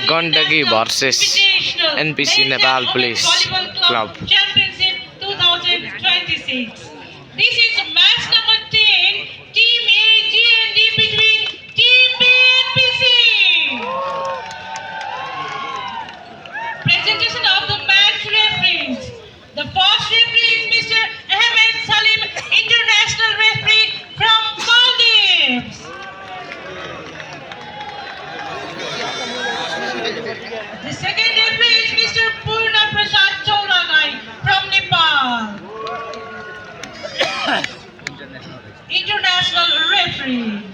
Gandagi versus NPC Nepal Police Club. Championship 2026. This is match number 10, Team A GND between Team B NPC. Presentation of the match referees. The first referee is Mr. Ahmed Salim, international referee from Maldives. The second referee is Mr. Purna Prasad Chauragai from Nepal. International referee.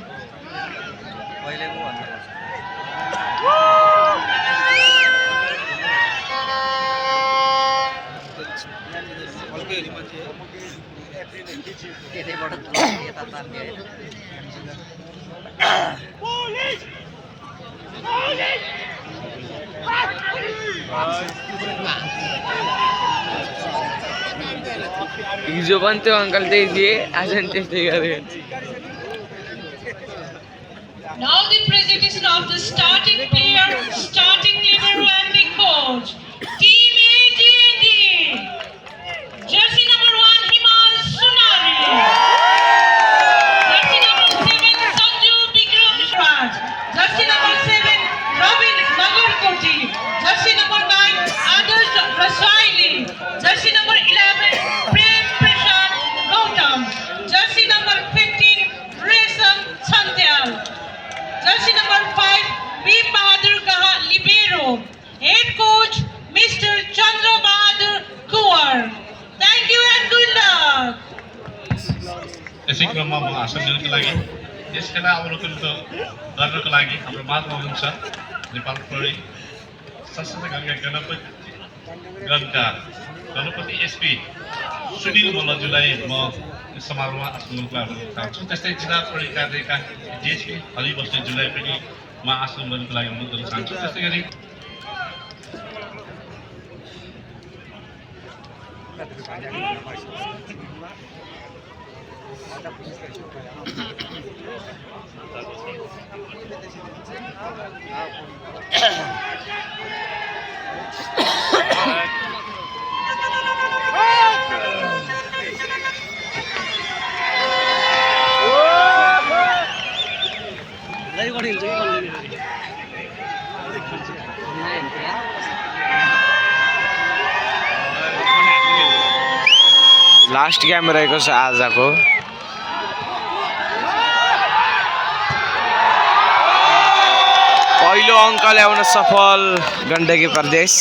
हिजो पनि त्यो uncle त्यही थिए आज पनि त्यस्तै गरे Now the presentation of the starting player, starting leader and the coach. Team AGND. Jersey number 1, Himal Sunari. Jersey number 7, Sanju Bikram Raj. Jersey number 7, Robin Nagarkoti. Jersey number 9, Adarsh Rasaili. Jersey number 11, Prem Prashad Gautam. Jersey number 15, Resam Chandyal. Jersey number 5, B. Bahadur Kaha Libero. Head coach, Mr. Chandra Bahadur Kuwar. Thank you and good luck. यसै क्रममा म भाषण दिनको लागि यस खेला अवलोकन गर्नको लागि हाम्रो माझमा हुनुहुन्छ नेपाल प्रहरी सशस्त्र गणपति एसपी सुनिल मल्लज्यूलाई म यस समारोहमा आसन ग्रहण गर्न चाहन्छु। त्यस्तै जिल्ला प्रहरी कार्यालयका डिएसपी हरि बस्नेतज्यूलाई पनि म आसन ग्रहणको लागि अनुरोध गर्न चाहन्छु। त्यस्तै गरी लास्ट गेम रहेको छ आजको पहिलो अङ्क ल्याउन सफल गण्डकी प्रदेश।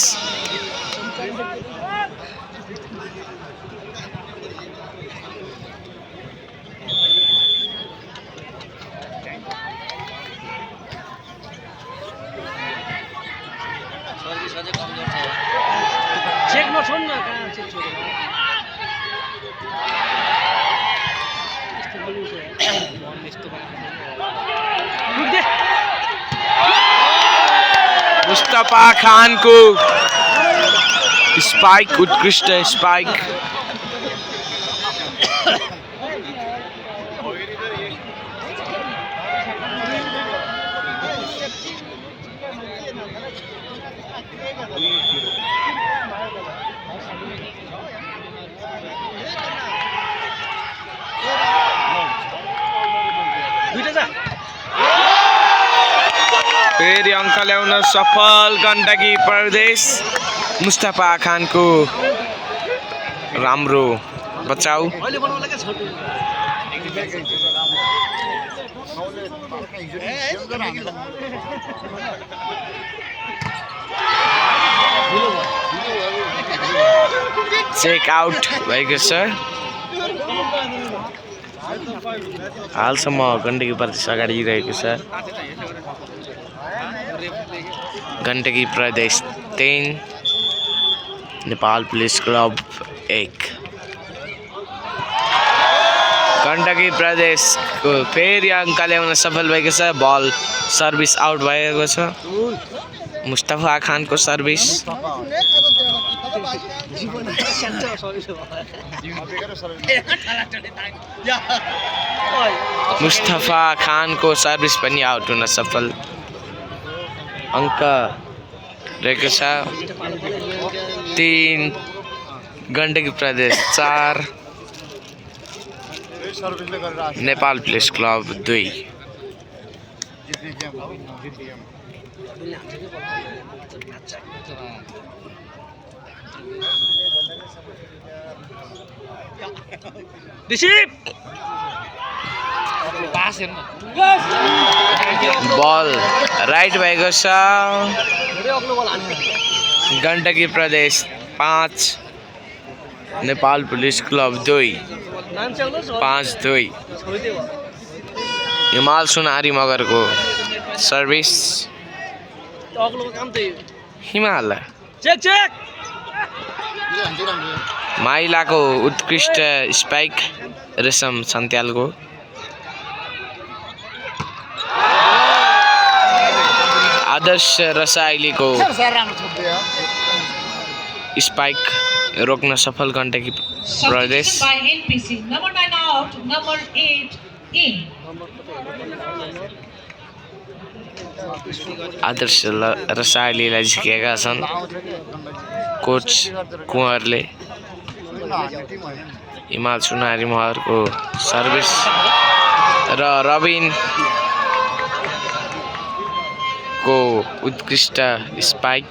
मुस्तफा खान को स्पाइक, उत्कृष्ट स्पाइक। फेरि अङ्क ल्याउन सफल गण्डकी प्रदेश। मुस्तफा खान को राम्रो बचाउ। चेक आउट भएको छ। हालसम्म गण्डकी प्रदेश अगाडि रहेको छ। गण्डकी प्रदेश 3, नेपाल पुलिस क्लब 1। गण्डकी प्रदेशको फेरि अङ्क ल्याउन सफल भएको छ। बल सर्भिस आउट भएको छ। मुस्तफा खानको सर्भिस। मुस्तफा खान को सर्भिस पनि आउट हुन सफल। अङ्क रहेको छ 3 गण्डकी प्रदेश 4 नेपाल प्लेस क्लब 2 बल राइट भएको छ गण्डकी प्रदेश 5 नेपाल पुलिस क्लब 2 5-2 हिमाल सुनारी मगरको सर्भिस हिमाल माइलाको उत्कृष्ट स्पाइक रेशम सन्त्यालको आदर्श रसाइलीको स्पाइक रोक्न सफल गण्डकी प्रदेश Substitution by NPC. Number 9 out, number 8 in. आदर्श रसाइलीलाई झिकेका छन् कोच कुँवरले हिमाल सुनारी महरको सर्भिस र रबिन को उत्कृष्ट स्पाइक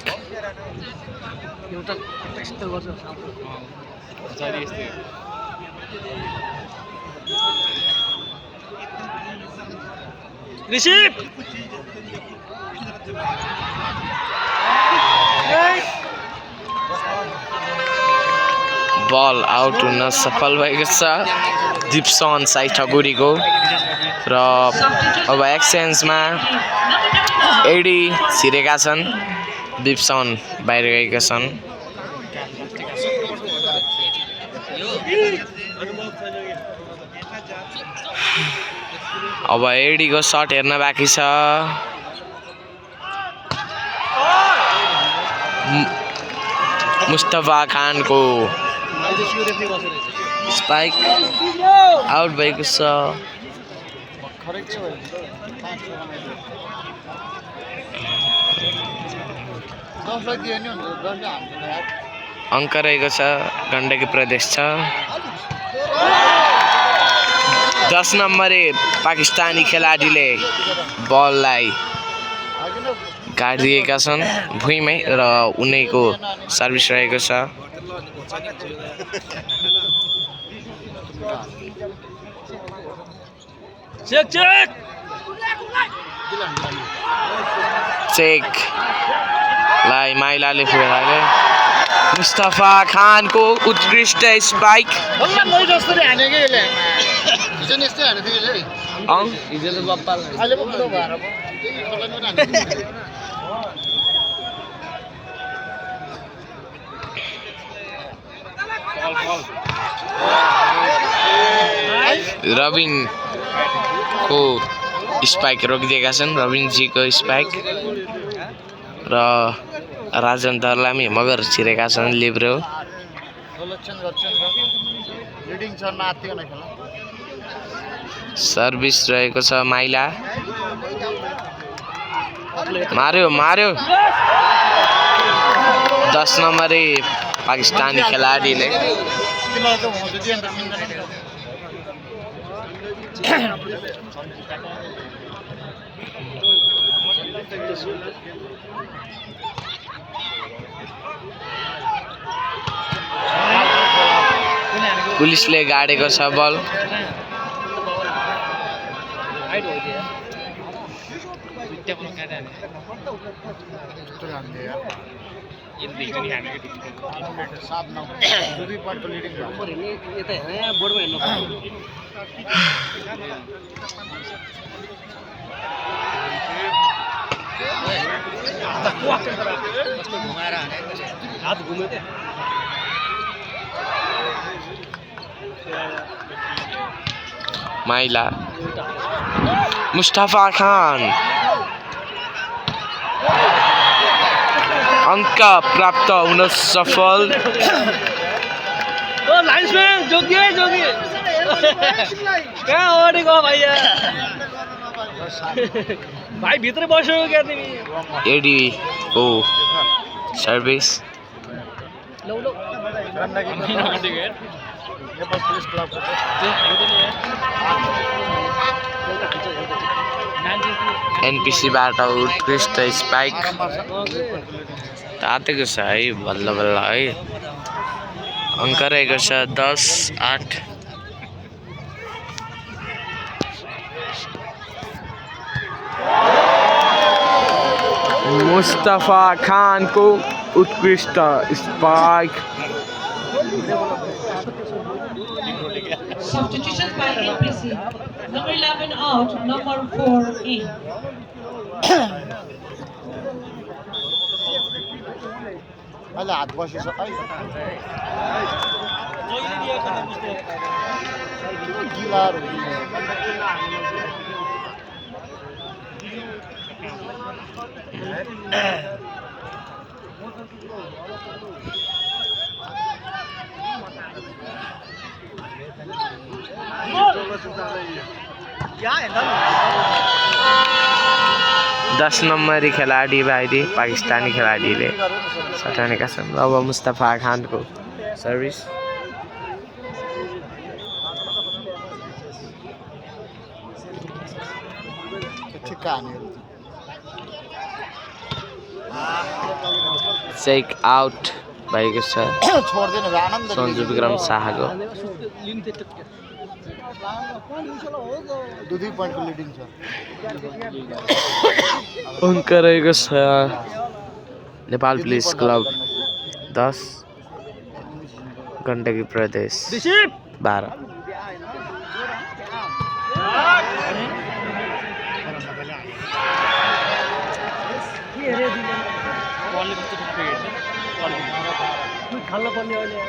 बल आउट हुन सफल भएको छ दिप्सन साई ठकुरीको र अब एक्सचेन्जमा एडी छिरेका छन् दिप्सन बाहिर गएका छन् अब एडीको शट हेर्न बाँकी छ मुस्तफा खानको स्पाइक आउट भएको छ अङ्क रहेको छ गण्डकी प्रदेश छ 10 नम्बरे पाकिस्तानी खेलाडीले बललाई गाडिदिएका छन् भुइँमै र उनैको सर्भिस रहेको छ चेक लाई माइलाले फेराले मुस्तफा खानको उत्कृष्ट स्पाइक रबिन को स्पाइक रोकिदिएका छन् रबिनजीको स्पाइक र राजन दर्लामी मगर छिरेका छन् लिब्रो सर्भिस रहेको छ माइला मार्यो 10 नम्बरे पाकिस्तानी खेलाडीले पुलिसले गाडेको छ बल माइला मुस्तफा खान अंक प्राप्त हुन सफल लाइन्सम्यान जोगिए कहाँ ओडेको भैया भाइ भित्र बस्यो क्या तिमी एडी ओ सर्भिस एनपिसीबाट उत्कृष्ट स्पाइक तातेको छ है बल्ल बल्ल है अङ्क रहेको छ 10-8 मुस्तफा खान को उत्कृष्ट spike Substitutions by NPC. Number 11 out, number 4 in. अहिले हात बसेछ है गिलाहरू दस नम्बरी खिलाडी भाइले पाकिस्तानी खिलाडीले सटानेका छन् अब मुस्तफा खानको सर्भिस ठिक्का हानेर चेक आउट भएको छ छोड्दैन रे आनन्द सञ्जु विक्रम शाहको 2 पोइन्टको लिडिङ छ अङ्क रहेको छ नेपाल पुलिस क्लब 10 गण्डकी प्रदेश 12 खाल्न पर्ने अहिले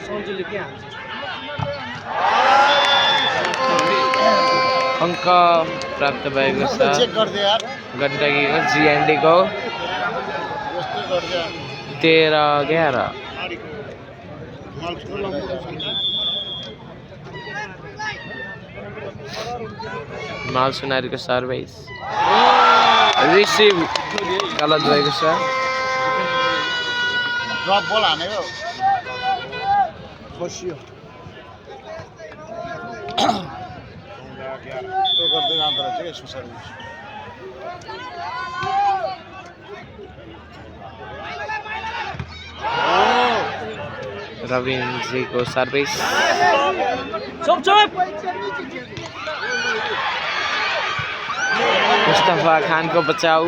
सन्जुले के हान्छ अङ्क प्राप्त भएको छ चेक गर्दै यार गण्डकीको जिएनडीको यस्तो गर्दै 13-11 माल सुनारीको सर्भिस रिसिभ गलत भएको छ ड्रप बल हानेको बसियो त्यो गर्दै जाँदो रहेछ कि यसको सर्भिस रविन्द्रजीको सर्भिस चुप चुप मुस्तफा खानको बचाउ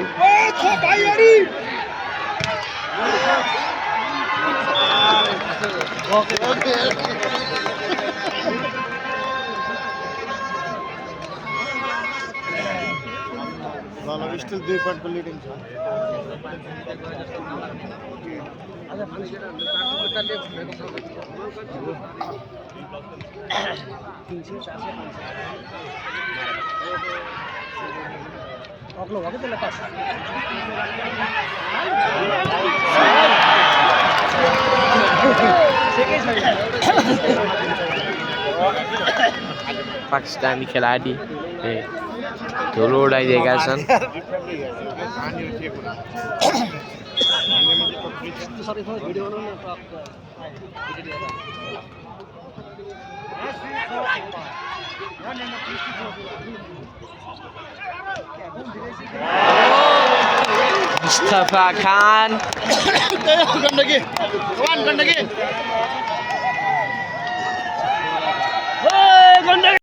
स्टिल 2 पोइन्टको लिडिङ छ अग्लो भएको त्यसलाई पास पाकिस्तानी खेलाडी धुलो उडाइदिएका छन् भिडियो मुस्तफा खान गण्डकी गण्डकी